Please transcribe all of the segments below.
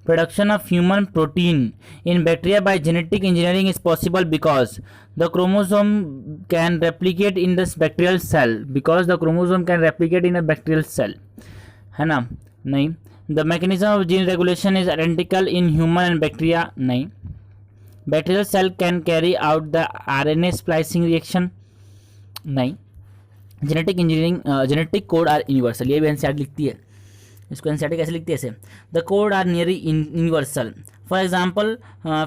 production of human protein in bacteria by genetic engineering is possible because the chromosome can replicate in this bacterial cell, because the chromosome can replicate in a bacterial cell, है ना? नहीं. The mechanism of gene regulation is identical in human and bacteria. नहीं. Bacterial cell can carry out the RNA splicing reaction. नहीं. Genetic engineering genetic code are universal, ये भी NCERT लिखती है. इसको एनसीईआरटी कैसे लिखती है? ऐसे, the code are nearly universal. For example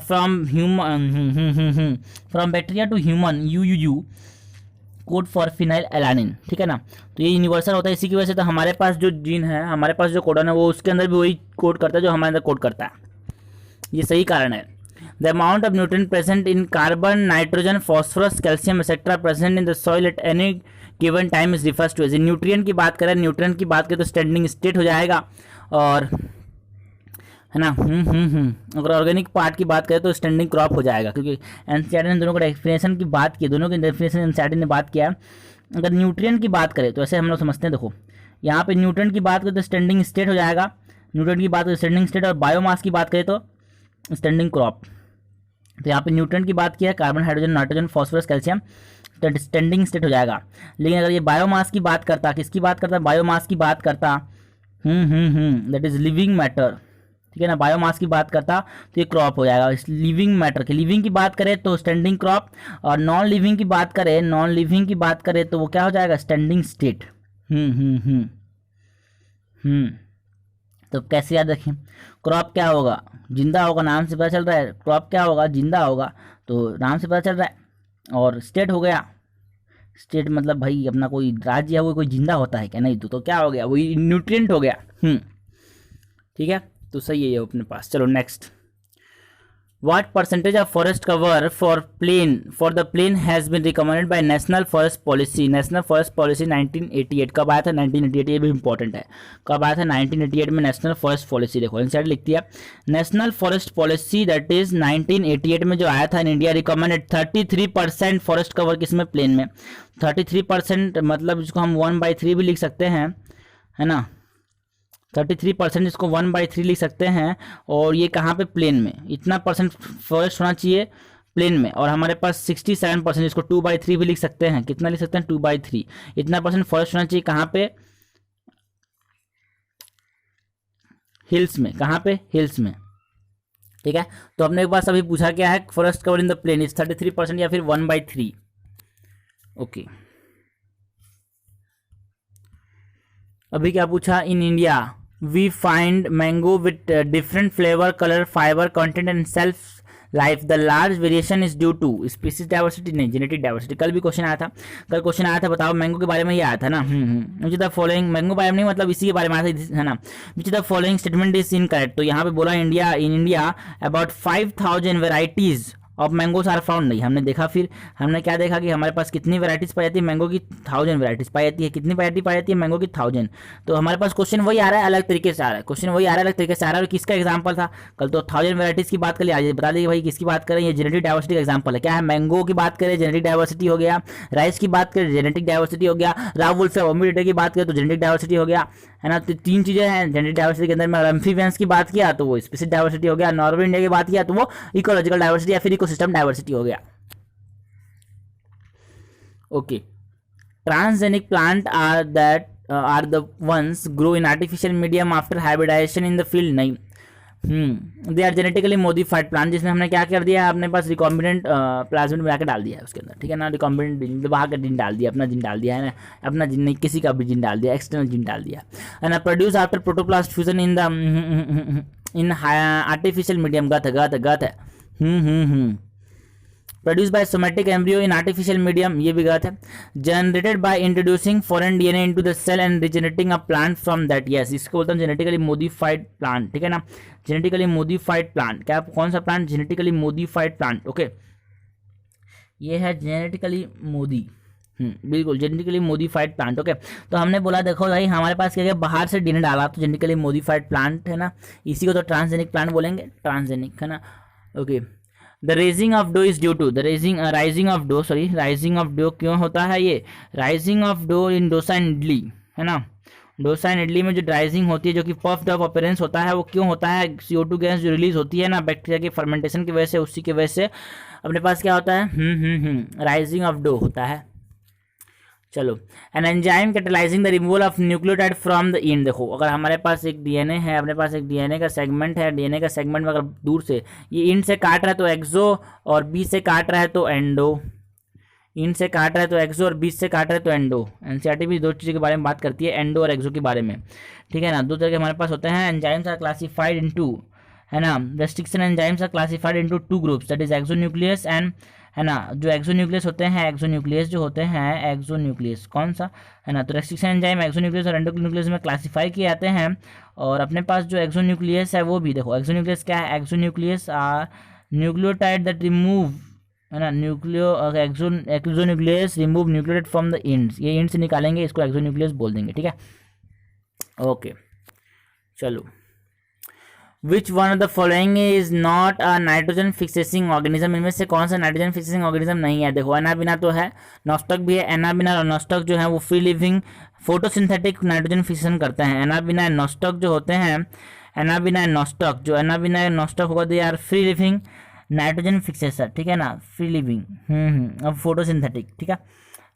from bacteria to human you code for phenylalanine, ठीक है ना? तो ये यूनिवर्सल होता है. इसी की वजह से तो हमारे पास जो जीन है, हमारे पास जो कोडन है, वो उसके अंदर भी वही कोड करता है जो हमारे अंदर कोड करता है. ये सही कारण है. The amount of nutrient present in carbon, nitrogen, phosphorus, calcium etcetera present in the soil at any given time is refers to as. Nutrient की बात करें, न्यूट्रिएंट की बात करें तो स्टैंडिंग स्टेट हो जाएगा, और है ना. अगर ऑर्गेनिक पार्ट की बात करें तो स्टैंडिंग क्रॉप हो जाएगा, क्योंकि एनसीईआरटी ने दोनों को डेफिनेशन की बात की, दोनों की डेफिनेशन एनसीईआरटी ने बात किया. अगर न्यूट्रिएंट की बात करें तो ऐसे हम लोग समझते हैं. देखो यहाँ पे न्यूट्रिएंट की बात करें तो स्टैंडिंग स्टेट हो जाएगा, न्यूट्रिएंट की बात करें स्टैंडिंग स्टेट, और बायोमास की बात करें तो स्टैंडिंग क्रॉप. तो यहाँ पे न्यूट्रिएंट की बात किया, carbon, hydrogen, nitrogen, phosphorus, calcium, standing state हो जाएगा. लेकिन अगर ये बायोमास की बात करता, किसकी बात करता? बायोमास की बात करता, दैट इज लिविंग मैटर, ठीक है ना? बायोमास की बात करता तो ये क्रॉप हो जाएगा. लिविंग मैटर की, लिविंग की बात करें तो स्टैंडिंग क्रॉप, और नॉन लिविंग की बात करें, नॉन लिविंग की बात करें तो वो क्या हो जाएगा? Standing state. तो कैसे याद रखें? क्रॉप क्या होगा? जिंदा होगा, नाम से पता चल रहा है. क्रॉप क्या होगा? जिंदा होगा, तो नाम से पता चल रहा है. और स्टेट हो गया, स्टेट मतलब भाई अपना कोई राज्य है, वो कोई जिंदा होता है क्या? नहीं. तो क्या हो गया? वही न्यूट्रिएंट हो गया. ठीक है, तो सही है ये अपने पास. चलो next. What percentage of forest cover for the plain has been recommended by National Forest Policy? National Forest Policy 1988 कब आया था? 1988, ये भी इंपॉर्टेंट है. कब आया था? 1988 में नेशनल फॉरेस्ट पॉलिसी. देखो एनसीईआरटी लिखती है national forest policy that is 1988 में जो आया था in India recommended 33% forest cover किसमें? प्लेन में. 33% मतलब जिसको हम 1/3 भी लिख सकते हैं, है ना? 33% इसको 1/3 लिख सकते हैं. और ये कहाँ पे? प्लेन में. इतना परसेंट फॉरेस्ट होना चाहिए प्लेन में. और हमारे पास 67%, इसको 2/3 भी लिख सकते हैं. कितना लिख सकते हैं? 2/3. इतना परसेंट फॉरेस्ट होना चाहिए कहाँ पे? हिल्स में. कहाँ पे? हिल्स में. ठीक है, तो हमने एक बार सभी पूछा क्या है? Forest cover in the plain is 33% या फिर 1/3. ओके, अभी क्या पूछा? In India we find mango with different flavour, colour, fibre content and self life. The large variation is due to species diversity, नहीं जेनेटिक डाइवर्सिटी. कल भी question आया था, बताओ मैंगो के बारे में ही आया था ना. विच द फॉलोइंग, मैंगो बारे में नहीं मतलब इसी के बारे में आया था, है ना? Which the following statement is incorrect. तो यहाँ पे बोला in India about 5000 varieties of mangoes are found. नहीं, हमने देखा, फिर हमने क्या देखा कि हमारे पास कितनी वैरायटीज पाई जाती है? मैंगो की 1000 वैरायटीज पाई जाती है. कितनी वैरायटी पाई जाती है? मैंगो की 1000. तो हमारे पास क्वेश्चन वही आ रहा है, अलग तरीके से आ रहा है. क्वेश्चन वही आ रहा है, अलग तरीके से आ रहा है. और किसका एग्जाम्पल था? कल तो 1000 वैरायटीज की बात कर लिया. बता दीजिए भाई किसकी बात करें? ये जेनेटिक डाइवर्सिटी का एग्जाम्पल है. क्या है? मैंगो की बात करें, जेनेटिक डाइवर्सिटी हो गया. राइस की बात करें, जेनेटिक डाइवर्सिटी हो गया. राहुल से ओमिडेटर की बात करें तो जेनेटिक डाइवर्सिटी हो गया, है ना? तो 3 चीजें हैं जेनेटिक डाइवर्सिटी के अंदर में. एम्फीबियंस की बात किया तो वो स्पीसीज डाइवर्सिटी हो गया. नॉर्वे इंडिया की बात किया तो वो इकोलॉजिकल डाइवर्सिटी या फिर इकोसिस्टम डाइवर्सिटी हो गया. Okay, transgenic plant are the ones grow in artificial medium after hybridization in the field. नहीं, they are genetically modified plant, जिसमें हमने क्या कर दिया? अपने पास रिकॉम्बिनेंट प्लाज्मिड मिला के डाल दिया है उसके अंदर, ठीक है ना? रिकॉम्बिनेंट दबा कर जीन डाल दिया, अपना जीन डाल दिया है ना? अपना जीन नहीं, किसी का भी जीन डाल दिया, एक्सटर्नल जीन डाल दिया, है ना? Produce after protoplast fusion in artificial medium. गलत है. Produce by somatic embryo in artificial medium, ये भी गलत है. Generated by introducing foreign DNA into the cell and regenerating a plant from that. Yes, इसको बोलते हैं जेनेटिकली मॉडिफाइड प्लांट, ठीक है ना? Genetically modified plant. क्या, कौन सा plant? Genetically modified plant. Okay, ये है जेनेटिकली बिल्कुल जेनेटिकली मॉडिफाइड प्लांट. ओके, तो हमने बोला देखो भाई हमारे पास क्या बाहर से डीएनए डाला तो जेनेटिकली मॉडिफाइड प्लांट, है ना? इसी को तो ट्रांसजेनिक प्लांट बोलेंगे, ट्रांसजेनिक, है ना? Okay, the raising of dough is due to rising of dough क्यों होता है? ये rising of dough in dosa and idli, है ना? डोसा एंड इडली में जो ड्राइजिंग होती है, जो कि पफ्ड अप अपीयरेंस होता है, वो क्यों होता है? CO2 गैस जो रिलीज होती है ना बैक्टीरिया के फर्मेंटेशन की वजह से, उसी की वजह से अपने पास क्या होता है? राइजिंग ऑफ डो होता है। चलो, an enzyme catalysing the removal of nucleotide from the end. देखो, अगर हमारे पास एक डीएनए है, अपने पास एक डीएनए का सेगमेंट है, डीएनए का सेगमेंट में अगर दूर से ये इंड से काट रहा है तो एक्सो, और बीच से काट रहा है तो एंडो। इंड से काट रहा है तो एक्सो और बीच से काट रहा है तो एंडो। एनसीईआरटी भी दो चीज़ों के बारे में बात करती है, एंडो और एक्सो के बारे में, ठीक है ना। दो तरह के हमारे पास होते हैं। एंजाइम्स आर क्लासिफाइड इनटू, है ना, restriction enzymes are classified into 2 groups, that is exonuclease and, है ना, जो एक्सोन्यूक्लियस होते हैं, एक्सोन्यूक्लियस जो होते हैं, एक्सोन्यूक्लियस कौन सा, है ना, तो रेस्ट्रिक्शन एंजाइम एक्सोन्यूक्लियस और एंडोन्यूक्लियस में क्लासिफाई किए जाते हैं। और अपने पास जो एक्सोन्यूक्लियस है वो भी देखो, एक्सोन्यूक्लियस क्या है? Exonuclease are nucleotide that remove, है ना, exonuclease remove nucleotide from the ends. ये इंड से निकालेंगे, इसको एक्सोन्यूक्लियस बोल देंगे, ठीक है। ओके, चलो, which one of the following is not a nitrogen fixing organism. इनमें से कौन सा नाइट्रोजन फिक्सेसिंग ऑर्गेनिज्म नहीं है? देखो, एनाबिना तो है, नॉस्टक भी है। एनाबिना और नॉस्टक जो है वो free living photosynthetic nitrogen fixation करते हैं। एनाबिना एंड नॉस्टक जो होते हैं, एनाबिना एंड नॉस्टक, जो एनाबिना एंड नॉस्टक होगा, they are free living nitrogen fixers, ठीक है ना, फ्री लिविंग अब फोटोसिंथेटिक, ठीक है।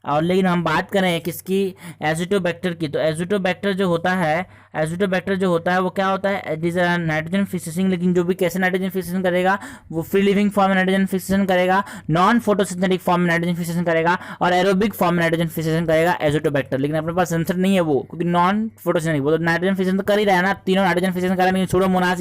और लेकिन हम बात करें किसकी? एजिटोबैक्टर की। तो एजिटोबैक्टर जो होता है, एजिटोबैक्टर जो होता है वो क्या होता है? इट इज अ नाइट्रोजन फिक्सेसिंग, लेकिन जो भी कैसे नाइट्रोजन फिक्सेशन करेगा? वो फ्री लिविंग फॉर्म में नाइट्रोजन फिक्सेशन करेगा, नॉन फोटोसिंथेटिक फॉर्म में नाइट्रोजन फिक्सेशन करेगा, और एरोबिक फॉर्म में नाइट्रोजन फिक्सेशन करेगा एजिटोबैक्टर। लेकिन अपने पास आंसर नहीं है वो, क्योंकि नॉन फोटोसिंथेटिक, वो तो नाइट्रोजन फिक्सेशन तो कर ही रहा है ना, तीनों नाइट्रोजन फिक्सेशन कर रहा है, लेकिन Pseudomonas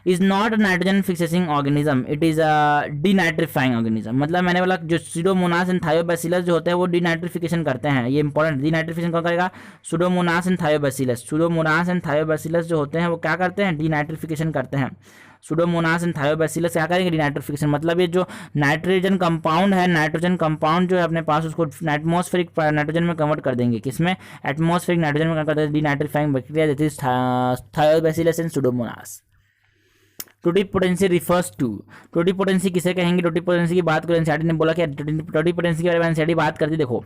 is not nitrogen fixing organism, it is a denitrifying organism. मतलब मैंने बोला जो सुडोमोनास एंड थायोबैसिलस जो होते हैं वो डीनाइट्रिफिकेशन करते हैं, ये इंपॉर्टेंट। डीनाइट्रिफिकेशन कौन करेगा? Pseudomonas and Thiobacillus. Pseudomonas and Thiobacillus जो होते हैं वो क्या करते हैं? डीनाइट्रिफिकेशन करते हैं। सुडोमोनास एंड थायोबैसिलस क्या करेंगे? डीनाइट्रिफिकेशन। मतलब ये जो नाइट्रोजन कंपाउंड है, नाइट्रोजन कंपाउंड जो है अपने पास, उसको एटमॉस्फेरिक नाइट्रोजन में कन्वर्ट कर देंगे। किसमें? एटमॉस्फेरिक नाइट्रोजन में कन्वर्ट कर देंगे। Denitrifying bacteria that is Thiobacillus and Pseudomonas. Totipotency refers to, totipotency किसे कहेंगे? टोटिपोटेंसी की बात करें, एनसीईआरटी ने बोला कि टोटिपोटेंसी के बारे में एनसीईआरटी बात करती। देखो,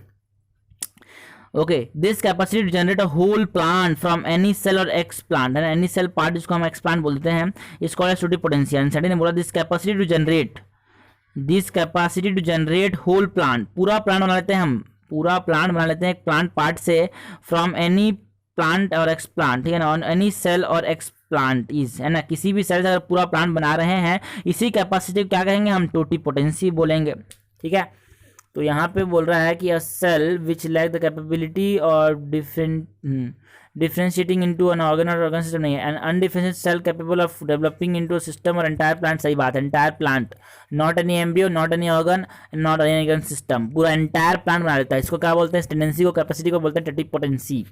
okay, this capacity to generate a whole plant from any cell और एक्स प्लांट, है ना, एनी सेल पार्ट जिसको हम एक्स प्लांट बोलते हैं, इसको कॉल्ड टोटिपोटेंसी। एनसीईआरटी ने बोला this capacity to generate whole plant, पूरा प्लांट बना लेते हैं हम, पूरा प्लांट बना लेते हैं एक प्लांट पार्ट से, फ्रॉम एनी प्लांट और एक्स प्लांट, ठीक है ना, ऑन एनी सेल और एक्स प्लांट इज, है ना, किसी भी सेल से अगर पूरा प्लांट बना रहे हैं, इसी कैपेसिटी को क्या कहेंगे? हम टोटिपोटेंसी बोलेंगे, ठीक है। तो यहाँ पे बोल रहा है कि a cell which lack the capability और डिफरेंशिएटिंग इनटू एन ऑर्गन और ऑर्गन सिस्टम नहीं है, an undifferentiated cell capable of developing into a system और एंटायर प्लांट। सही बात है, entire plant, not any embryo, not any organ, not any organ system, पूरा entire plant बना लेता है। इसको क्या बोलते हैं? टेंडेंसी को, कैपेसिटी को बोलते हैं totipotency.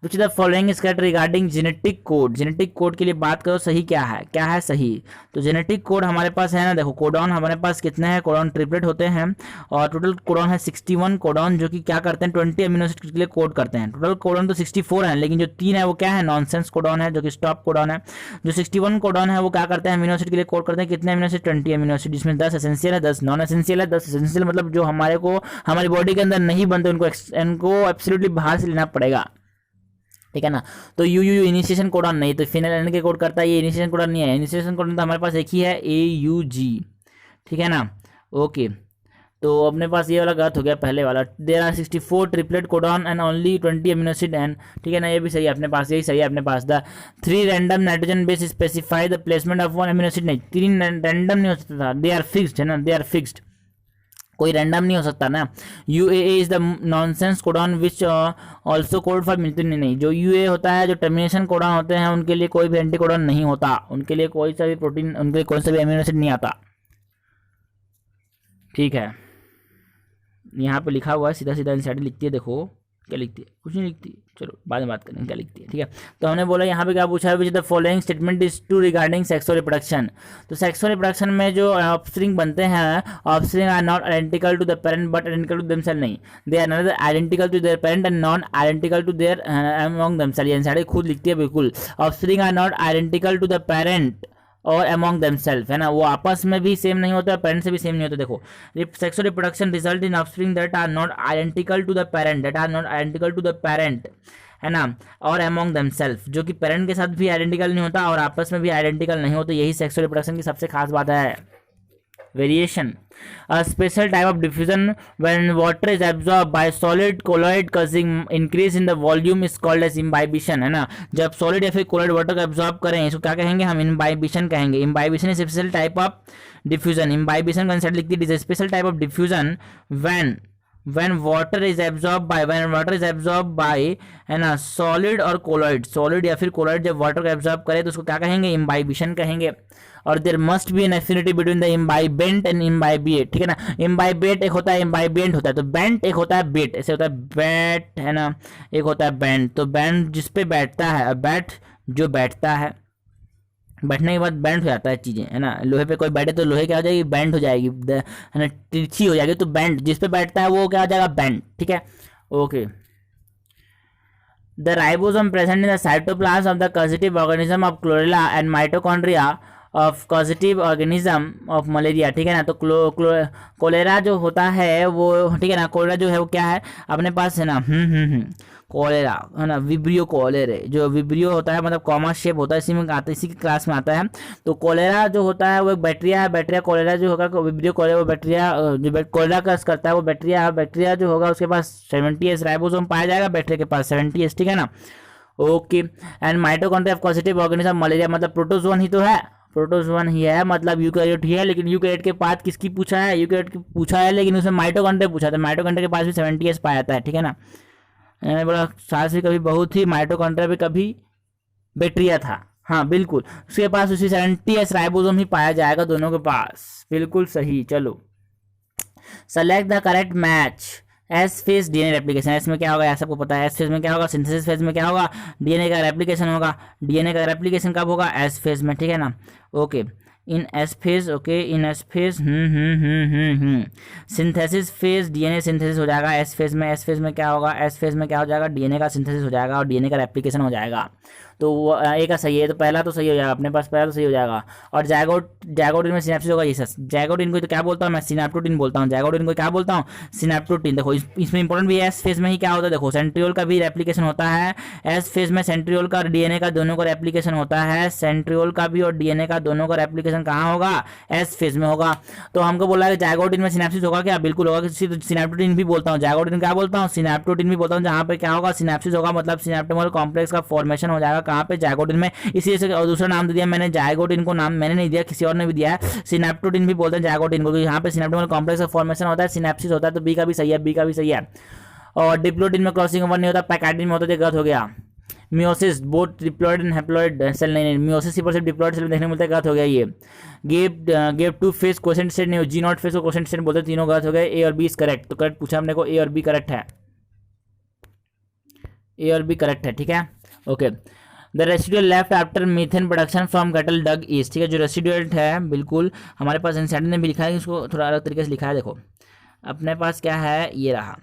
Which the following is correct regarding genetic code. Genetic code के लिए बात करो, सही क्या है? क्या है सही? तो जेनेटिक कोड हमारे पास है ना, देखो, कोडॉन हमारे पास कितने हैं? कोडॉन ट्रिपलेट होते हैं, और टोटल कोडॉन है 61 कोडॉन, जो कि क्या करते हैं? 20 अमीनो एसिड के लिए कोड करते हैं। टोटल कोडॉन तो 64 है, लेकिन जो 3 है वो क्या है? नॉनसेंस कोडॉन है, जो कि स्टॉप कोडॉन है। जो 61 कोडॉन है वो क्या करते हैं? अमीनो एसिड के लिए कोड करते हैं। कितने अमीनो एसिड? 20 अमीनो एसिड, जिसमें 10 एसेंशियल है, 10 नॉन एसेंशियल है। 10 एसेंशियल मतलब जो हमारे को हमारी बॉडी के अंदर नहीं बनते, उनको एब्सोल्युटली बाहर से लेना पड़ेगा, ठीक है ना। तो यू इनिशिएशन कोडॉन नहीं, तो फिनाइल एलानिन के कोड करता है, ये इनिशिएशन कोडॉन नहीं है। इनिशिएशन कोडॉन तो हमारे पास एक ही है, AUG, ठीक है ना। ओके, तो अपने पास ये वाला गलत हो गया, पहले वाला। There are 64 triplet codon and only 20 amino acid and, ठीक है ना, ये भी सही है अपने पास, यही सही है अपने पास। The 3 random nitrogen base specify the placement of 1 amino acid. नहीं, 3 रैंडम नहीं हो सकता, दे आर फिक्स्ड, है ना, दे आर फिक्स्ड, कोई रैंडम नहीं हो सकता ना। UAA is the nonsense codon which also code for मिलती नहीं। जो UAA होता है, जो टर्मिनेशन कोडॉन होते हैं, उनके लिए कोई भी एंटी कोडॉन नहीं होता, उनके लिए कोई सा भी प्रोटीन, उनके लिए कोई सा भी अमीनो एसिड नहीं आता, ठीक है। यहाँ पे लिखा हुआ है, सीधा सीधा एनसीईआरटी लिखती है, देखो क्या लिखती है? कुछ नहीं लिखती, चलो बाद में बात करेंगे क्या लिखती है, ठीक है। तो हमने बोला यहाँ पे क्या पूछा है? Which the following statement is true regarding sexual reproduction. तो सेक्सुअल रिप्रोडक्शन में जो ऑफस्प्रिंग बनते हैं, offspring are not identical to the parent but identical to themselves. नहीं, they are not identical to their parent and non identical to their among themselves. NCERT खुद लिखती है बिल्कुल, offspring are not identical to the parent और among themselves, है ना, वो आपस में भी सेम नहीं होता, पेरेंट से भी सेम नहीं होता। देखो, sexual reproduction result in offspring that are not identical to the parent, that are not identical to the parent है ना, और अमॉन्ग देमसेल्फ, जो कि पेरेंट के साथ भी आइडेंटिकल नहीं होता और आपस में भी आइडेंटिकल नहीं होता। यही सेक्सुअल रिप्रोडक्शन की सबसे खास बात है। Variation, a special type of diffusion when water is absorbed by solid colloid causing increase in the volume is called as imbibition, है ना। जब सॉलिड या फिर कोलॉइड वाटर को एब्जॉर्ब करें इसको क्या कहेंगे हम, imbibition कहेंगे। imbibition is a special type of diffusion, imbibition का आंसर लिख दीजिए, is a special type of diffusion when water is absorbed by है ना सॉलिड और कोलॉइड, सॉलिड या फिर कोलॉइड जब वाटर को एब्जॉर्ब करे तो उसको क्या कहेंगे, imbibition कहेंगे। और there must be an affinity between the imbibant and imbibate, ठीक है ना। इम्बाइबेट एक होता है, इम्बाइबेंट होता है, तो बेंट एक होता है बेट, ऐसे होता है बैट, है ना, एक होता है बेंट। तो बेंट जिस पे बैठता है, बैठ जो बैठता है, बैठने के बाद बैंड हो जाता है चीज़ें, है ना। लोहे पे कोई बैठे तो लोहे क्या हो जाएगी, बैंड हो जाएगी, है ना, तिरछी हो जाएगी। तो बैंड जिस पे बैठता है वो क्या हो जाएगा, बैंड, ठीक है। Okay, the ribosome present in the cytoplasm of the causative organism of chlorella and mitochondria of causative organism of malaria, ठीक है ना। तो कोलेरा जो होता है वो, ठीक है ना, कोलेरा जो है वो क्या है अपने पास, है ना, कोलेरा, है ना, विब्रियो कोलेरे, जो विब्रियो होता है मतलब कॉमा शेप होता है, इसी में आता है, इसी की क्लास में आता है। तो कोलेरा जो होता है वो एक बैक्टीरिया है, बैक्टीरिया कोलेरा जो होगा, विब्रियो कोलेरा वो बैक्टीरिया जो कोलेरा का करता है वो बैक्टीरिया है। बैक्टीरिया जो होगा उसके पास 70S राइबोसोम पाया जाएगा, बैक्टीरिया के पास 70S, ठीक है ना। Okay, and mitochondria of causative organism malaria, मतलब प्रोटोजोन ही तो है, प्रोटोजोन ही है, मतलब यूकैरियोट ही है। लेकिन यूकैरियोट के पास किसकी पूछा है, यूकैरियोट की पूछा है, लेकिन उसमें माइटोकॉन्ड्रिया पूछा था, माइटोकॉन्ड्रिया के पास भी 70S पाया जाता है, ठीक है ना। बड़ा सास भी कभी बहुत ही, माइटोकॉन्ड्रिया भी कभी बैक्टीरिया था, हाँ बिल्कुल, उसके पास उसी 70S राइबोसोम ही पाया जाएगा दोनों के पास, बिल्कुल सही। चलो, select the correct match S phase DNA replication. S में क्या होगा, सबको पता है, एस फेज में क्या होगा, सिंथेसिस फेज में क्या होगा, डीएनए का रेप्लिकेशन होगा। डीएनए का रेप्लिकेशन कब होगा, एस फेज में, ठीक है ना। Okay, in S phase, okay, in S phase, synthesis phase DNA synthesis हो जाएगा एस फेज में। एस फेज में क्या होगा, एस फेज में क्या हो जाएगा, डीएनए का सिंथेसिस हो जाएगा और डीएनए का रेप्लिकेशन हो जाएगा। तो वो ए का सही है, तो पहला तो सही हो जाएगा अपने पास, पहला तो सही हो जाएगा। और जाइगोटिन में सिनेप्सिस होगा, जीसस जाइगोटिन को तो क्या बोलता हूँ मैं, सिनेप्टोटिन बोलता हूँ, जाइगोटिन को क्या बोलता हूँ, सिनेप्टोटिन। देखो इसमें इंपॉर्टेंट भी है, एस फेज में ही क्या होता है, देखो सेंट्रियोल का भी रेप्लिकेशन होता है, एस फेज में सेंट्रियोल का और डीएनए का दोनों का रेप्लिकेशन होता है, सेंट्रियोल का भी और डीएनए का दोनों का रेप्लिकेशन कहाँ होगा, एस फेज में होगा। तो हमको बोला है जाइगोटिन में सिनेप्सिस होगा क्या, बिल्कुल होगा, सिनेप्टोटिन भी बोलता हूँ, जाइगोटिन क्या बोलता हूँ, सिनेप्टोटिन भी बोलता हूँ, जहाँ पे क्या होगा, सिनेप्सिस होगा, मतलब सिनेप्टोमर कॉम्प्लेक्स का फॉर्मेशन हो जाएगा, कहाँ पे, जाइगोटिन में। इसी से दूसरा नाम दे दिया मैंने, जाइगोटिन को नाम मैंने नहीं दिया, किसी और ने भी दिया है, सिनेप्टोटिन भी बोलते हैं जाइगोटिन को, यहाँ पे सिनेप्टोमर कॉम्प्लेक्स का फॉर्मेशन होता है, सिनेप्सिस होता है। तो बी का भी सही है, बी का भी सही है। और डिप्लोइडिन में क्रॉसिंग ओवर नहीं होता, पैकाइडिन में होता है, गलत हो गया। Meiosis, both diploid and haploid cell, नहीं मियोसिस सिर्फ डिप्लॉइड सेल में देखने को मिलता है, गलत हो गया ये। Gave to phase question state नहीं, जी नॉट फेस को क्वेश्चन स्टेट बोलते हैं, तीनों गलत हो गए। ए और बी इज करेक्ट, तो करेक्ट पूछा हमने को, ए और बी करेक्ट है, ए और बी करेक्ट है, ठीक है। Okay, the residual left after methane production from cattle dung is, ठीक है, जो रेसिडुअल है बिल्कुल हमारे पास एनसीईआरटी ने भी लिखा है, इसको थोड़ा अलग तरीके से लिखा है। देखो अपने पास क्या है, ये रहा,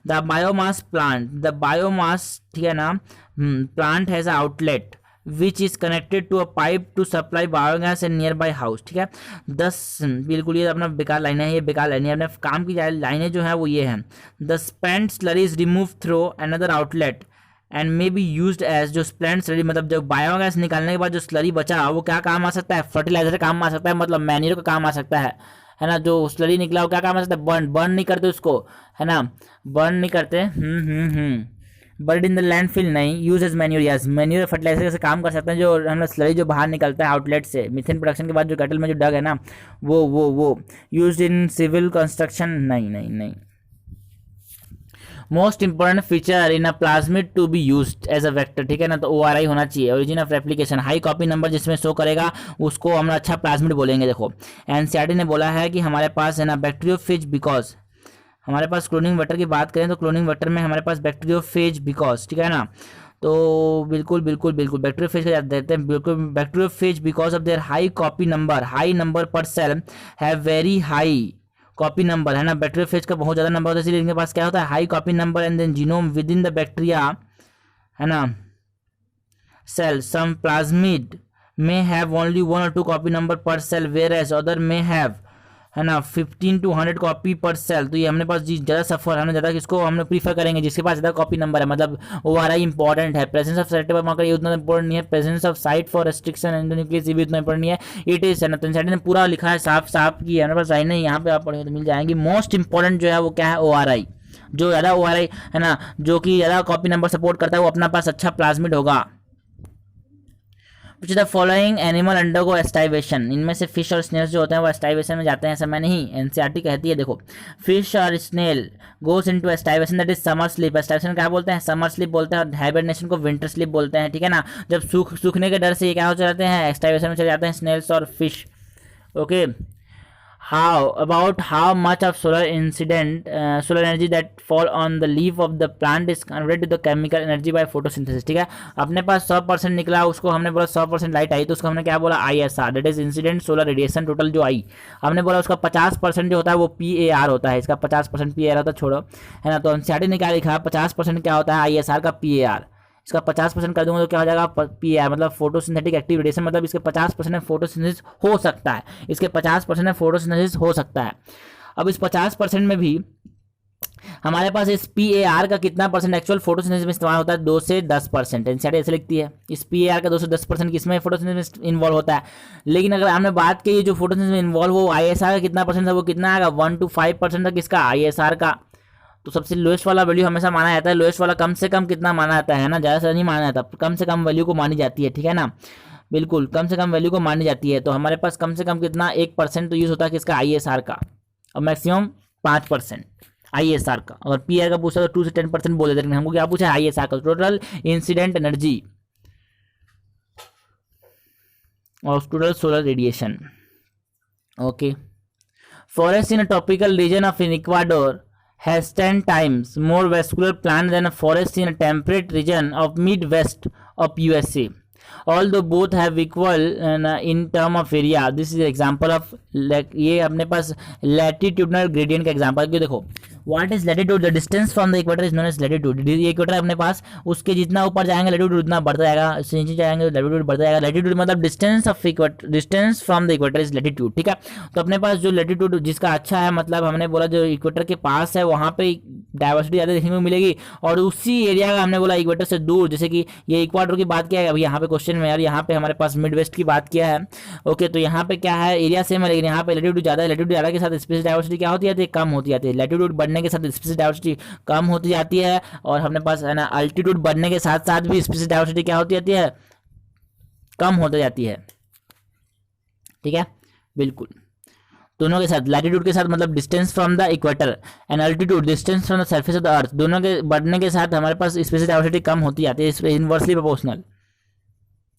the biomass plant, the biomass, ठीक है ना, plant has outlet which is connected to a pipe to supply biogas in nearby house, ठीक है। 10 बिल्कुल ये अपना बेकार लाइन है, ये बेकार लाइन है, अपने काम की लाइनें जो है वो ये है, the spent slurry is remove through another outlet and may be used as, जो स्प्लेंट स्लरी मतलब जब बायोगैस निकालने के बाद जो स्लरी बचा वो क्या काम आ सकता है, फर्टिलाइजर का काम आ सकता है, मतलब मैन्यूर का काम आ सकता है ना। जो स्लरी निकला वो क्या काम आ सकता है, बर्न नहीं करते उसको, है ना, बर्न नहीं करते, बर्ड इन द लैंडफिल नहीं, use as manure, yes manure fertiliser से काम कर सकते हैं। जो हम लोग स्लरी जो बाहर निकलता है आउटलेट से मीथेन प्रोडक्शन के बाद जो कैटल में जो डग है ना, वो यूज इन सिविल कंस्ट्रक्शन, नहीं। Most important feature in a plasmid to be used as a vector, ठीक है ना। तो ORI होना चाहिए, origin of replication, high copy number जिसमें शो करेगा उसको हम अच्छा प्लाज्मिड बोलेंगे। देखो एनसीईआरटी ने बोला है कि हमारे पास है ना बैक्टीरियोफेज, बिकॉज हमारे पास क्लोनिंग वेक्टर की बात करें तो क्लोनिंग वेक्टर में हमारे पास बैक्टीरियोफेज बिकॉज, ठीक है ना। तो बिल्कुल बैक्टीरियोफेज का याद देते हैं, बिल्कुल bacteriophage because of their high copy number, high number per cell have very high copy number, है ना। बैक्टीरियोफेज का बहुत ज़्यादा नंबर होता है, इसलिए इनके पास क्या होता है, high copy number and then genome within the bacteria, है ना, cell. Some plasmid may have only 1 or 2 copy number per cell whereas other may have है ना 15 to 100 कॉपी पर सेल। तो ये हमने पास ज़्यादा सफ़र हमने ज़्यादा किसको हमने प्रीफर करेंगे, जिसके पास ज़्यादा कॉपी नंबर है, मतलब ORI इंपॉर्टेंट है। प्रेजेंस ऑफ सेलेक्टेबल मार्कर ये उतना इंपॉर्टेंट नहीं है। Presence of site for restriction endonuclease ये भी उतना इंपॉर्टेंट नहीं है। इट इज है ना ने पूरा लिखा है साफ साफ की हमारे पास लाइन है, यहाँ पे आप पढ़ेंगे तो मिल जाएंगी। मोस्ट इंपॉर्टेंट जो है वो क्या है, ORI। जो ज़्यादा ORI है ना, जो कि ज़्यादा कॉपी नंबर सपोर्ट करता है वो अपना पास अच्छा प्लाज्मिड होगा। Which the following animal undergo aestivation, इनमें से फिश और स्नेल्स जो होते हैं वो एस्टाइवेशन में जाते हैं, ऐसा मैं नहीं, NCERT कहती है। देखो फिश और snail goes into aestivation that is summer sleep. Aestivation क्या बोलते हैं, समर स्लीप बोलते हैं, और हाइबरनेशन को विंटर स्लीप बोलते हैं, ठीक है ना। जब सूखने के डर से ये क्या हो जाते हैं, एस्टाइवेशन में चले जाते हैं स्नेल्स और fish. Okay, how much of solar energy that fall on the leaf of the plant is converted to the chemical energy by photosynthesis। ठीक है, अपने पास 100% निकला, उसको हमने बोला 100% लाइट आई, तो उसको हमने क्या बोला, ISR, that is incident solar radiation. Total जो आई हमने बोला उसका 50% जो होता है वो PAR होता है, इसका 50% PAR होता है, छोड़ो, है ना। तो NCERT ने क्या लिखा, 50% क्या होता है ISR का PAR, इसका 50% कर दूंगा तो क्या हो जाएगा, PAR मतलब फोटोसिंथेटिक एक्टिव रेडिएशन, मतलब इसके 50% में फोटोसिंथेसिस हो सकता है, इसके 50% में फोटोसिंथेसिस हो सकता है। अब इस 50% में भी हमारे पास इस PAR का कितना परसेंट एक्चुअल फोटोसिंथेसिस में इस्तेमाल होता है, 2 से 10%। NCERT ऐसे लिखती है, इस PAR का 2 से 10% किसमें फोटोसिंथेसिस में इन्वॉल्व होता है। लेकिन अगर हमने बात की जो फोटोसिंथेसिस में इन्वॉल्व हो ISR का कितना परसेंट है, वो कितना आएगा, 1 to 5% तक इसका ISR का। तो सबसे लोएस्ट वाला वैल्यू हमेशा माना जाता है, लोएस्ट वाला कम से कम कितना माना जाता है ना, ज़्यादा से नहीं माना जाता, कम से कम वैल्यू को मानी जाती है, ठीक है ना, बिल्कुल कम से कम वैल्यू को मानी जाती है। तो हमारे पास कम से कम कितना 1% तो यूज़ होता है किसका, ISR का, और मैक्सिमम 5% ISR का। अगर PAR का पूछा तो 2 से 10% बोले, लेकिन हमको क्या पूछा है, ISR का, टोटल इंसिडेंट एनर्जी और total solar radiation. Okay, forest in a tropical region of Ecuador has 10 times more vascular plant than a forest in a temperate region of Midwest of USA. Although both have equal in term of area, this is example of ये अपने पास latitudinal gradient का example. क्यों, देखो what is latitude, the distance from the equator is known as latitude. ये equator अपने पास, उसके जितना ऊपर जाएंगे लैटिट्यूड उतना बढ़ता जाएगा, उससे नीचे जाएंगे लैटिट्यूड बढ़ता जाएगा। लैटिट्यूड मतलब distance of equator, distance from the equator is latitude, ठीक है। तो अपने पास जो लैटिट्यूड जिसका अच्छा है, मतलब हमने बोला जो इक्वेटर के पास है वहाँ पे डाइवर्सिटी ज़्यादा देखने को मिलेगी, और उसी एरिया का हमने बोला इक्वेटर से दूर, जैसे कि ये इक्वाडोर की बात किया है अभी यहाँ पे क्वेश्चन में, यार यहाँ पे हमारे पास मिड वेस्ट की बात किया है। ओके, तो यहाँ पे क्या है, एरिया सेम है, लेकिन यहाँ पे लैटिट्यूड ज़्यादा है, लैटिट्यूड ज़्यादा के साथ स्पेस डाइवर्सिटी क्या होती है, कम होती जाती है। लैटिट्यूड बढ़ने के साथ स्पेस डाइवर्सिटी कम होती जाती है, और हमने पास है ना अल्टीट्यूड बढ़ने के साथ साथ भी स्पेस डाइवर्सिटी क्या होती जाती है, कम होती जाती है, ठीक है, बिल्कुल दोनों के साथ, लैटिट्यूड के साथ मतलब distance from the equator and altitude distance from the surface of the earth, दोनों के बढ़ने के साथ हमारे पास स्पेस डाइवर्सिटी कम होती जाती है, इनवर्सली प्रोपोर्शनल,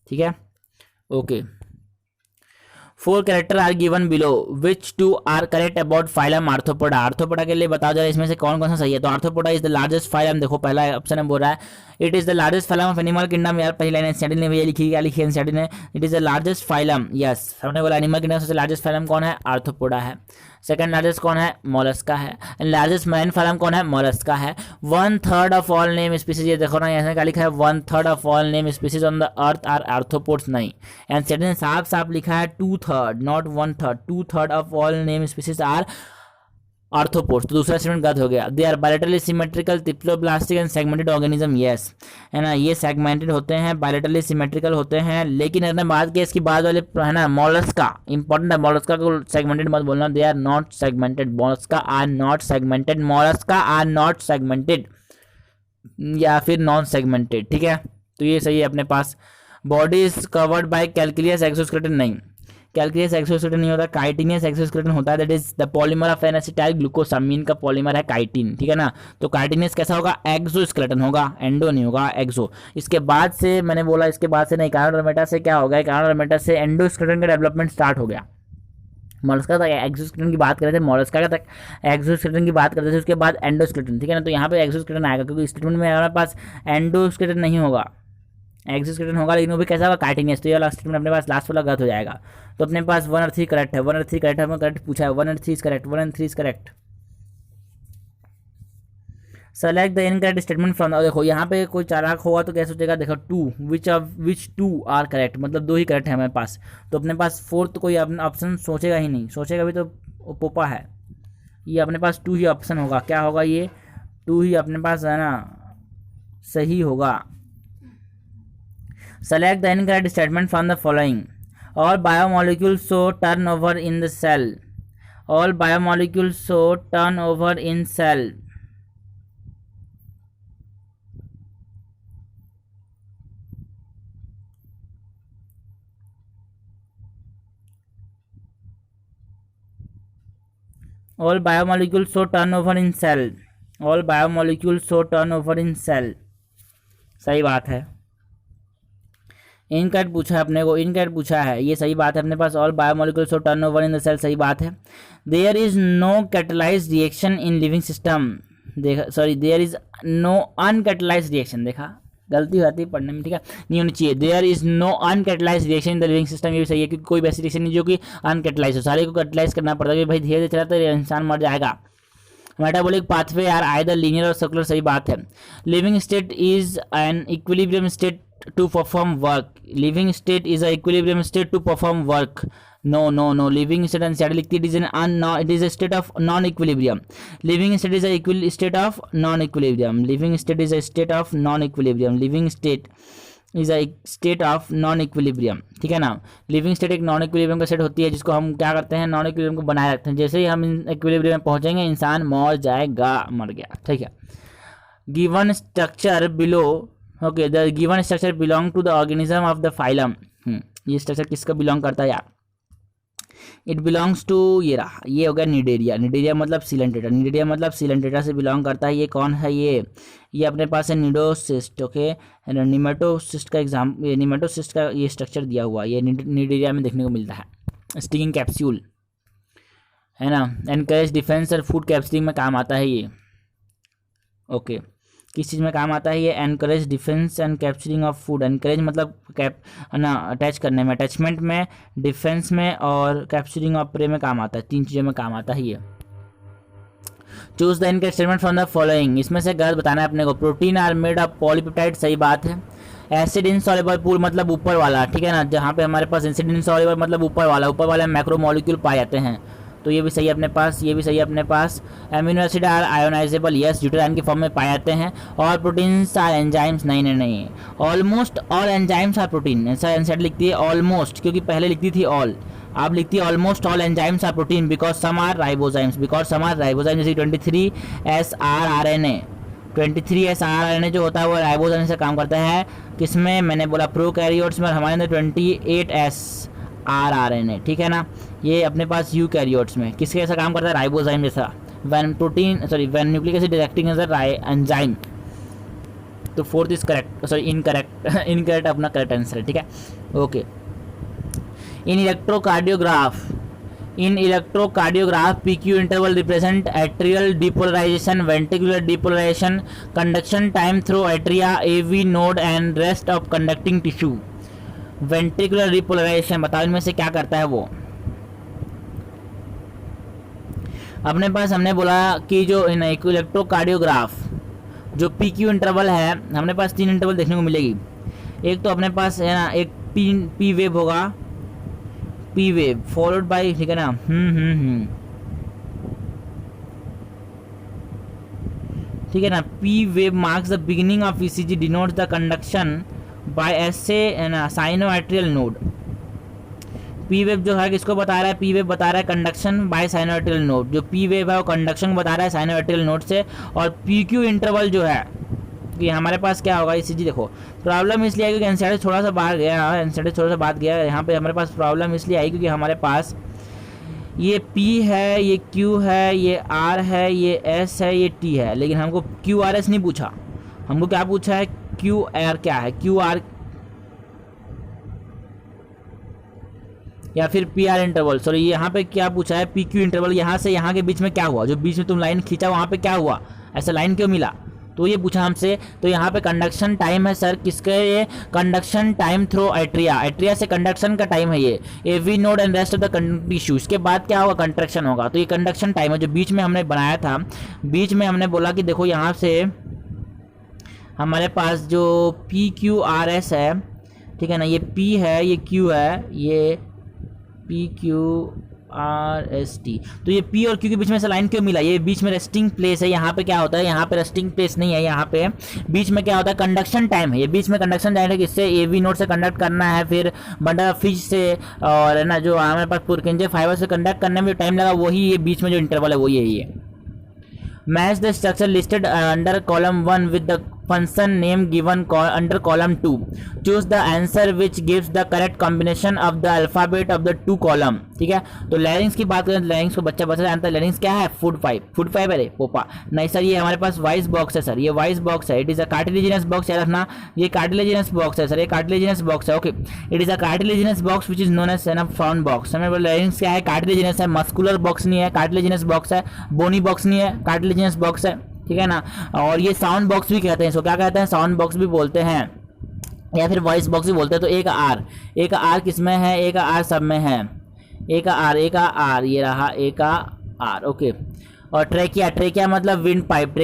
ठीक है। Okay, 4 character are given below, which 2 are correct about phylum Arthropoda. Arthropoda के लिए बताओ जरा इसमें से कौन कौन सा सही है। तो arthropoda is the largest phylum, देखो पहला ऑप्शन है बोल रहा है it is the largest phylum of animal kingdom. यार पहली लाइन NCERT ने भैया लिखी, क्या लिखी NCERT ने, it is the largest phylum, yes हमने बोला एनिमल किंगडम सबसे लार्जेस्ट फाइलम कौन है, आर्थ्रोपोडा है। सेकंड लार्जेस्ट कौन है, मोलस्का है। एंड लार्जेस्ट मैरीन फाइलम कौन है, मोलस्का है। 1/3 ऑफ ऑल नेम स्पीसीज, ये देखो ना यहाँ क्या लिखा है, 1/3 of all name species on the earth are arthropods, नहीं NCERT ने साफ साफ लिखा है 2/3 not 1/3, 2/3 of all name species are arthropods. तो दूसरा स्टेटमेंट गलत हो गया। They are bilaterally symmetrical triploblastic and segmented organism, yes है ना, ये सेगमेंटेड होते हैं, बायलेटरली सिमेट्रिकल होते हैं। लेकिन अगर बात की इसकी बाद वाले है ना मोलस्का, इंपॉर्टेंट है, मोलस्का को सेगमेंटेड मत बोलना, they are not segmented, Mollusca are not segmented, Mollusca are not segmented या फिर नॉन सेगमेंटेड, ठीक है। तो ये सही है अपने पास। Body is covered by calcareous exoskeleton, नहीं कैल्कुलियस एक्सोस्केलेटन नहीं होता, काइटिनियस एक्सोस्केलेटन होता है, that is the polymer of N acetyl glucosamine का पॉलीमर है काइटिन, ठीक है ना। तो काइटिनियस कैसा होगा, एक्सोस्केलेटन होगा, एंडो नहीं होगा, एक्सो। इसके बाद से मैंने बोला इसके बाद से नहीं, इकानोडर्मेटा से क्या होगा, इकानोडर्मेटा से एंडोस्केलेटन का डेवलपमेंट स्टार्ट हो गया। मोलस्का तक एक्सोस्केलेटन की बात कर रहे थे, मोलस्का का तक एक्सोस्केलेटन की बात करते थे, उसके बाद एंडोस्केलेटन, ठीक है ना। तो यहाँ पे एक्सोस्केलेटन आएगा क्योंकि स्टेटमेंट में हमारे पास एंडोस्केलेटन नहीं होगा, एक्सोस्केलेटन होगा, लेकिन वो भी कैसा होगा, काइटिनियस। तो ये वाला स्टेटमेंट अपने पास लास्ट वाला गलत हो जाएगा। तो अपने पास 1 और 3 करेक्ट है, 1 और 3 करेक्ट है, हमें करेक्ट पूछा है, 1 और 3 इज करेक्ट, 1 और 3 is correct. Select the incorrect statement from, देखो यहाँ पे कोई चालाक होगा तो क्या सोचेगा, देखो 2 विच 2 आर करेक्ट, मतलब 2 ही करेक्ट है हमारे पास। तो अपने पास 4th कोई ऑप्शन सोचेगा ही नहीं, सोचेगा भी तो पोपा है, ये अपने पास 2 ही ऑप्शन होगा। क्या होगा? ये 2 ही अपने पास है ना, सही होगा। Select the incorrect statement from the following. All biomolecules show turnover in the cell. All biomolecules show turnover in cell. All biomolecules show turnover in cell. All biomolecules show turnover in cell. सही बात है। Incorrect पूछा है अपने को, incorrect पूछा है, ये सही बात है अपने पास। All biomolecules show turnover in the cell, सही बात है। There is no catalysed reaction in living system. देखा, sorry, there is no uncatalysed reaction. देखा, गलती हो जाती है पढ़ने में, ठीक है, नहीं होनी चाहिए। There is no uncatalysed reaction in the living system, ये भी सही है, क्योंकि कोई वैसी रिएक्शन नहीं जो कि अनकैटलाइज हो, सारे को कैटलाइज करना पड़ता है। भाई धीरे धीरे चला तो इंसान मर जाएगा। Metabolic pathway are either linear और सर्कुलर, सही बात है। Living state is an equilibrium state to perform work. Living state is a equilibrium state to perform work. No no no, living state NCERT लिखती है it is a state of non equilibrium. Living state is a state of non equilibrium. Living state is a state of non equilibrium. Living state is a state of non equilibrium, ठीक है ना। Living state एक non equilibrium का set होती है, जिसको हम क्या करते हैं, नॉन इक्विलिब्रियम को बनाए रखते हैं। जैसे ही हम इक्विलिब्रियम में पहुंचेंगे, इंसान मर जाएगा, मर गया, ठीक है। Given structure below, okay, the given structure belong to the organism of the phylum. ये स्ट्रक्चर किसका बिलोंग करता है यार? इट बिलोंग्स टू, ये रहा, ये हो गया निडेरिया। निडेरिया मतलब सिलेंटेटा, निडेरिया मतलब सिलेंटेटा से बिलोंग करता है। ये कौन है? ये अपने पास है निडोसिस्ट, ओके। निमेटोसिस्ट का एग्जाम, ये निमेटोसिस्ट का ये स्ट्रक्चर दिया हुआ, ये निडेरिया में देखने को मिलता है। स्टिंगिंग कैप्सूल है ना। एनकरेज डिफेंस और फूड कैप्सूलिंग में काम आता है ये, ओके। किस चीज़ में काम आता है ये? Encourage defence and capturing of food. Encourage मतलब कैप ना, अटैच करने में, अटैचमेंट में, डिफेंस में और कैप्चरिंग ऑफ प्रे में काम आता है। 3 चीज़ों में काम आता है ये। Choose the incorrect statement from the following. इसमें से गलत बताना है अपने को। Protein are made of polypeptide, सही बात है। एसिड इनसॉल्युबल पूल मतलब ऊपर वाला, ठीक है ना, जहाँ पे हमारे पास एसिड इनसॉल्युबल मतलब ऊपर वाला मैक्रोमोलिक्यूल पाए जाते हैं, तो ये भी सही है अपने पास, ये भी सही है अपने पास। Amino acid are ionisable, yes, ड्यूटेराइन के फॉर्म में पाए जाते हैं। और प्रोटीन्स आर एंजाइम्स, नहीं। Almost all enzymes are protein, ऐसा एनसीईआरटी लिखती है ऑलमोस्ट, क्योंकि पहले लिखती थी ऑल, आप लिखती है almost all enzymes are protein because some are ribozymes, जैसे 23S RRNA, 23S RRNA जो होता है वो राइबोजाइम से काम करता है। किसमें? मैंने बोला प्रोकैरियोट्स में, हमारे अंदर 28S RRNA, ठीक है ना। ये अपने पास यूकैरियोट्स में किसके जैसा काम करता है? राइबोजाइम जैसा। When nucleic acid acting as a enzyme. तो 4th is correct, sorry incorrect अपना करेक्ट आंसर है, ठीक है, okay. In electrocardiograph PQ interval represent atrial depolarisation, ventricular depolarisation, conduction time through atria, AV node and rest of conducting tissue. Ventricular depolarisation बताओ इनमें से क्या करता है वो? अपने पास हमने बोला कि जो इलेक्ट्रोकार्डियोग्राफ जो PQ इंटरवल है, हमने पास 3 इंटरवल देखने को मिलेगी। एक तो अपने पास है ना, एक P वेव होगा, P वेव फॉलोड बाय, ठीक है ना, ठीक है ना। P wave marks the beginning of ECG, denotes the conduction by ऐसे ना साइनोएट्रियल नोड। P वेव जो है किसको बता रहा है? P वेव बता रहा है कंडक्शन बाय साइनोएट्रियल नोड। जो P वेव है वो कंडक्शन बता रहा है साइनोएट्रियल नोड से। और PQ इंटरवल जो है कि हमारे पास क्या होगा? ECG देखो, प्रॉब्लम इसलिए आई क्योंकि एनसीईआरटी थोड़ा सा बाहर गया, यहाँ पे हमारे पास प्रॉब्लम इसलिए आई क्योंकि हमारे पास ये P है, ये Q है, ये R है, ये S है, ये T है, लेकिन हमको QRS नहीं पूछा। हमको क्या पूछा है? QR क्या है? QR या फिर PR इंटरवल, सॉरी यहाँ पे क्या पूछा है? PQ interval. यहाँ से यहाँ के बीच में क्या हुआ? जो बीच में तुम लाइन खींचा वहाँ पे क्या हुआ? ऐसा लाइन क्यों मिला? तो ये पूछा हमसे। तो यहाँ पे कंडक्शन टाइम है सर, किसके? ये conduction time through atria, atria से कंडक्शन का टाइम है ये। AV node and rest of the tissue. इसके बाद क्या होगा? कंट्रैक्शन होगा। तो ये कंडक्शन टाइम है जो बीच में हमने बनाया था। बीच में हमने बोला कि देखो यहाँ से हमारे पास जो PQRS है, ठीक है ना, ये P है, ये Q है, ये PQ RST। तो ये P और Q के बीच में से लाइन क्यों मिला? ये बीच में रेस्टिंग प्लेस है। यहाँ पे क्या होता है, यहाँ पे रेस्टिंग प्लेस नहीं है, यहाँ पे बीच में क्या होता है, कंडक्शन टाइम है। ये बीच में कंडक्शन टाइम है, किससे? AV नोड से कंडक्ट करना है, फिर बंडल ऑफ फिश से, और है ना जो हमारे पास पुरकिंजे फाइबर से कंडक्ट करने में जो टाइम लगा वही ये बीच में जो इंटरवल है वो यही है। Match the structure listed under column 1 with the function name given under column 2. Choose the answer which gives the correct combination of the alphabet of the two column। ठीक है, तो लैरिंग्स की बात करें, लैरिंग्स को बच्चा जानता है। लैरिंग्स क्या है? फूड पाइप है रे पोपा। नहीं सर, ये हमारे पास वाइस बॉक्स है सर, ये वाइस बॉक्स है। It is a cartilaginous box, याद रखना ये कार्टिलेजिनस बॉक्स है सर, ये कार्टिलेजिनस बॉक्स है। Okay, it is a cartilaginous box which is known as sound box. हमें लैरिंग्स क्या है? कार्टिलेजिनस है, मस्कुलर बॉक्स नहीं है, कार्टिलेजिनस बॉक्स है, बोनी बॉक्स नहीं है, कार्टिलेजिनस बॉक्स है। ठीक है ना, और ये साउंड बॉक्स भी कहते हैं इसको, क्या कहते हैं? साउंड बॉक्स भी बोलते हैं, या फिर वॉइस बॉक्स भी बोलते हैं। तो एक आर किस में है? एक आर सब में है। एक आर ये रहा एक आर। ओके, और ट्रेकिया मतलब विंड पाइप,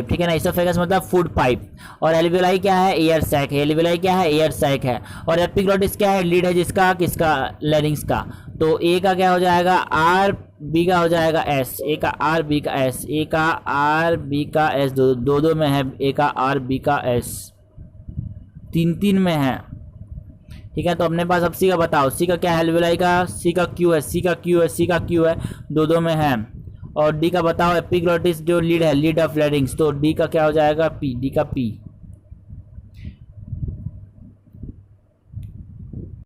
ठीक है ना। इसोफेगस मतलब फूड पाइप, और एल्वियोलाई क्या है? एयर सैक है, और एपिग्लोटिस क्या है? लीड है जिसका, किसका? लैरिंग्स का। तो ए का क्या हो जाएगा? आर, बी का हो जाएगा एस। ए का आर, बी का एस, ए का आर, बी का एस, दो में है। ए का आर, बी का एस, तीन में है। ठीक है, तो अपने पास अब सी का बताओ। सी का क्या है? एल्वियोलाई का। सी का क्यू है, दो में है। और डी का बताओ, एपिग्लोटिस जो लीड है, लीड ऑफ लैरिंग्स, तो डी का क्या हो जाएगा? पी, डी का पी।